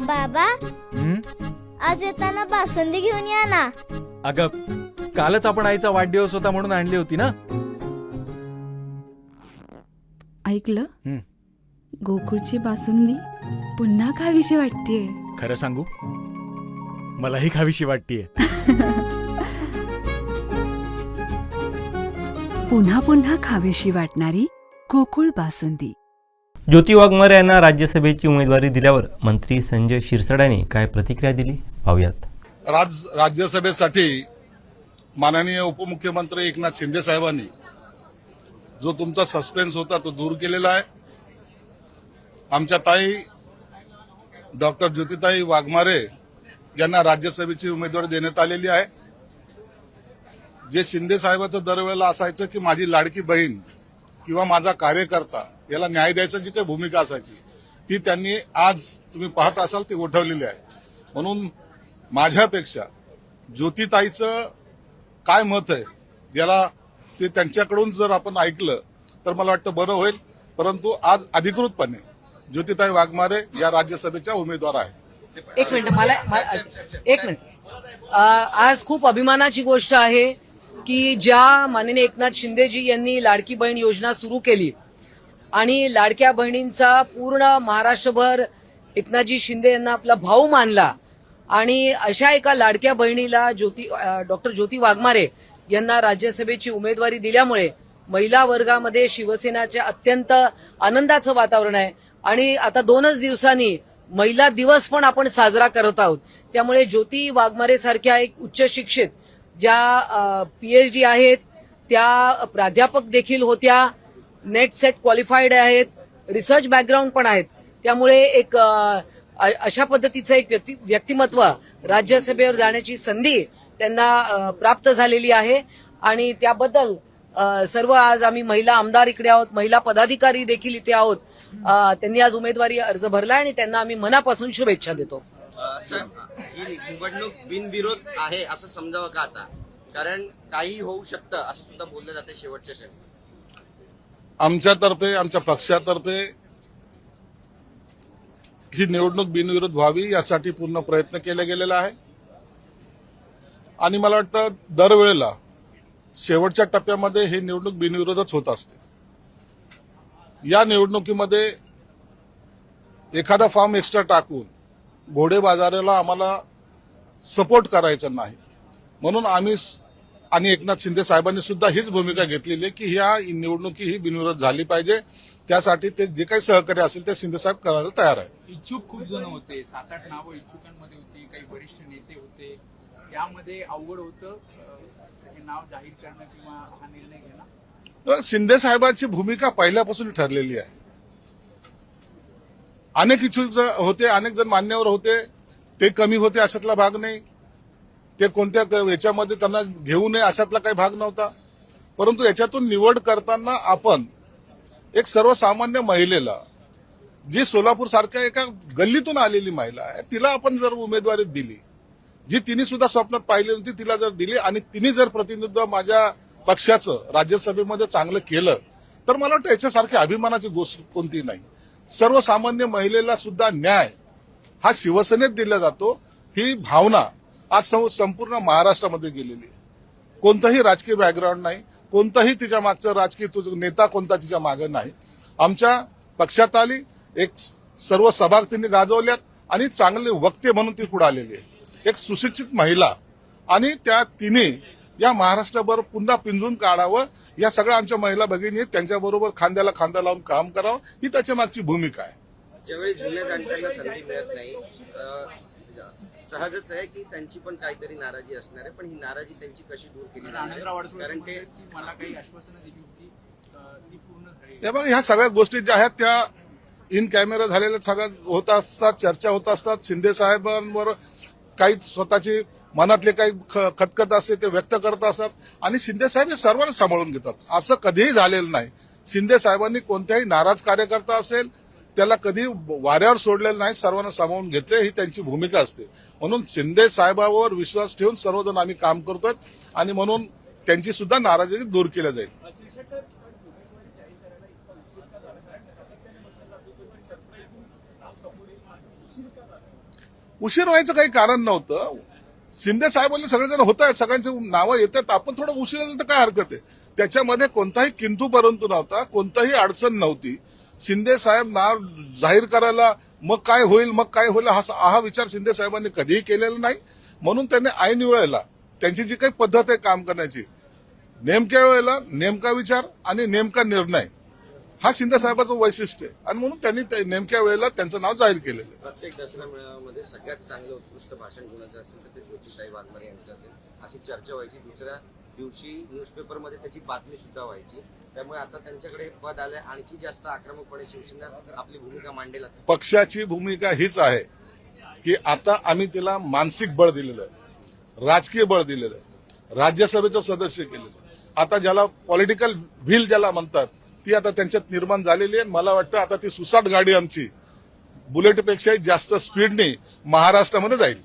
बाबा, आज येताना बासुंदी घेऊन या ना. अगं, कालच आपण आईचा वाढदिवस होता म्हणून आणली होती ना. ऐकलं, गोकुळची बासुंदी पुन्हा खावीशी वाटतेय. खरं सांगू, मलाही खावीशी वाटतेय. पुन्हा पुन्हा खावीशी वाटणारी गोकुळ बासुंदी. ज्योती वाघमारे यांना राज्यसभेची उमेदवारी दिल्यावर मंत्री संजय शिरसाट काय प्रतिक्रिया दिली पाहूयात. राज्यसभेसाठी माननीय उपमुख्यमंत्री एकनाथ शिंदे साहेबांनी जो तुमचा सस्पेन्स होता तो दूर केलेला आहे. आमच्या ताई डॉक्टर ज्योतिताई वाघमारे यांना राज्यसभेची उमेदवारी देण्यात आलेली आहे. जे शिंदे साहेबांचं दरवेळेला असायचं की माझी लाडकी बहीण किंवा माझा कार्यकर्ता याला न्याय द्यायची जी काही भूमिका असायची ती त्यांनी आज तुम्ही पाहत असाल ती उठवलेली आहे. म्हणून माझ्यापेक्षा ज्योतिताईचं काय मत आहे याला ते त्यांच्याकडून जर आपण ऐकलं तर मला वाटतं बरं होईल. परंतु आज अधिकृतपणे ज्योतिताई वाघमारे या राज्यसभेच्या उमेदवार आहेत. एक मिनिट. आज खूप अभिमानाची गोष्ट आहे की ज्या माननीय एकनाथ शिंदेजी यांनी लाडकी बहीण योजना सुरू केली आणि लाडक्या बहिणींचा पूर्ण महाराष्ट्रभर एकनाथजी शिंदे यांना आपला भाऊ मानला आणि अशा एका लाडक्या बहिणीला डॉक्टर ज्योती वाघमारे यांना राज्यसभेची उमेदवारी दिल्यामुळे महिला वर्गामध्ये शिवसेनाचे अत्यंत आनंदाचं वातावरण आहे. आणि आता 2च दिवसांनी महिला दिवस पण आपण साजरा करत आहोत. त्यामुळे ज्योती वाघमारे सारख्या एक उच्च शिक्षित ज्या PhD आहेत, त्या प्राध्यापक देखील होत्या, नेट सेट क्वालिफाईड आहेत, रिसर्च बॅकग्राऊंड पण आहेत. त्यामुळे एक अशा पद्धतीचं एक व्यक्तिमत्व राज्यसभेवर जाण्याची संधी त्यांना प्राप्त झालेली आहे आणि त्याबद्दल सर्व आज आम्ही महिला आमदार इकडे आहोत, महिला पदाधिकारी देखील इथे आहोत. त्यांनी आज उमेदवारी अर्ज भरला आणि त्यांना आम्ही मनापासून शुभेच्छा देतो. ही निवडणूक बिनविरोध आहे असं समजावं का आता, कारण काही होऊ शकतं असं सुद्धा बोललं जाते शेवटच्या क्षणी. आमच्यातर्फे आमच्या पक्षातर्फे ही निवडणूक बिनविरोध व्हावी यासाठी पूर्ण प्रयत्न केला गेलेला आहे आणि मला वाटतं दरवेळेला शेवटच्या टप्प्यामध्ये ही निवडणूक बिनविरोधच होत असते. या निवडणुकीमध्ये एखादा फॉर्म एक्स्ट्रा टाकून घोडे बाजाराला आम्हाला सपोर्ट करायचा नाही. म्हणून आम्ही आणि एकनाथ शिंदे साहेबांनी सुद्धा हीच भूमिका घेतलेली आहे की ह्या निवडणुकी ही बिनविरोध झाली पाहिजे. त्यासाठी ते जे काही सहकार्य असेल ते शिंदे साहेब करायला तयार आहे. इच्छुक खूप जण होते, 7-8 नावं इच्छुकांमध्ये होती, काही वरिष्ठ नेते होते. यामध्ये अवघड होतं हे नाव जाहीर करणं किंवा हा निर्णय घेणं. शिंदे साहेबांची भूमिका पहिल्यापासून ठरलेली आहे. अनेक इच्छुक होते, अनेक जण मान्यवर होते, ते कमी होते अशातला भाग नाही, ते कोणत्या याच्यामध्ये त्यांना घेऊ नये अशातला काही भाग नव्हता. परंतु याच्यातून निवड करताना आपण एक सर्वसामान्य महिलेला, जी सोलापूर सारख्या एका गल्लीतून आलेली महिला आहे, तिला आपण जर उमेदवारी दिली, जी तिने सुद्धा स्वप्नात पाहिली होती, तिला जर दिली आणि तिने जर प्रतिनिधित्व माझ्या पक्षाचं राज्यसभेमध्ये चांगलं केलं तर मला वाटतं याच्यासारखी अभिमानाची गोष्ट कोणती नाही. सर्वसामान्य महिलेला सुद्धा न्याय हा शिवसेनेत दिला जातो, ही भावना आज संपूर्ण महाराष्ट्रामध्ये गेलेली आहे. कोणतंही राजकीय बॅकग्राऊंड नाही, कोणताही तिच्या मागचं राजकीय नेता कोणता तिच्या मागे नाही. आमच्या पक्षात आली, एक सर्व सभा तिने गाजवल्यात आणि चांगले वक्ते म्हणून ती पुढे आलेली आहे. एक सुशिक्षित महिला आणि त्या तिने या महाराष्ट्राभर पुन्हा पिंजून काढावं, या सगळ्या आमच्या महिला भगिनी आहेत, त्यांच्याबरोबर खांद्याला खांदा लावून काम करावं, ही त्याच्या मागची भूमिका आहे. ज्यावेळी जुन्या जाणत्यांना संधी मिळत नाही, सहजच आहे की त्यांची पण काहीतरी नाराजी असणार आहे, पण ही नाराजी त्यांची कशी दूर केली जाणार, कारण ते मला काही आश्वासनं दिली होती ती पूर्ण झाली. त्यामुळे ह्या सगळ्या गोष्टी ज्या आहेत त्या इन कॅमेरा झालेल्या सगळ्या होत असतात, चर्चा होत असतात. शिंदे साहेबांवर काही स्वतःची मनातले काही खतखत असते ते व्यक्त करत असतात आणि शिंदे साहेब हे सर्वांना सांभाळून घेतात. असं कधीही झालेलं नाही. शिंदे साहेबांनी कोणत्याही नाराज कार्यकर्ता असेल त्याला कधी वाऱ्यावर सोडलेलं नाही, सर्वांना सामावून घेतले, ही त्यांची भूमिका असते. म्हणून शिंदे साहेबांवर विश्वास ठेवून सर्वजण आम्ही काम करतोय आणि म्हणून त्यांची सुद्धा नाराजी दूर केली जाईल. उशीर व्हायचं काही कारण नव्हतं. शिंदे साहेबांनी सगळेजण होत आहेत, सगळ्यांची नावं येतात, आपण थोडं उशीर झालं तर काय हरकत आहे. त्याच्यामध्ये कोणताही किंतु परंतु नव्हता, कोणताही अडचण नव्हती. शिंदे साहेब नाव जाहीर करायला मग काय होईल हा विचार शिंदे साहेबांनी कधीही केलेला नाही. म्हणून त्यांनी ऐन वेळेला त्यांची जी काही पद्धत आहे काम करण्याची, नेमक्या वेळेला नेमका विचार आणि नेमका निर्णय, हा शिंदे साहेबाचं वैशिष्ट्य आहे. आणि म्हणून त्यांनी नेमक्या वेळेला त्यांचं नाव जाहीर केलेलं आहे. प्रत्येक दसरा मेळाव्यामध्ये सगळ्यात चांगलं उत्कृष्ट भाषण कोणाचं असेल तर ते ज्योतिताई वाघमारे यांचं असेल अशी चर्चा व्हायची. दुसऱ्या दिवशी न्यूजपेपरमध्ये त्याची बातमी सुद्धा व्हायची. त्यामुळे आता त्यांच्याकडे हे पद आलंय, आणखी जास्त आक्रमकपणे शिवसेना आपली भूमिका मांडेल. पक्षाची भूमिका हीच आहे की आता आम्ही तिला मानसिक बळ दिलेलं आहे, राजकीय बळ दिलेलं आहे, राज्यसभेचं सदस्य केलेलं आहे. आता ज्याला पॉलिटिकल व्हील ज्याला म्हणतात ती आता त्यांच्यात निर्माण झालेली आहे. मला वाटतं आता ती सुसाट गाडी आमची बुलेटपेक्षाही जास्त स्पीडने महाराष्ट्रामध्ये जाईल.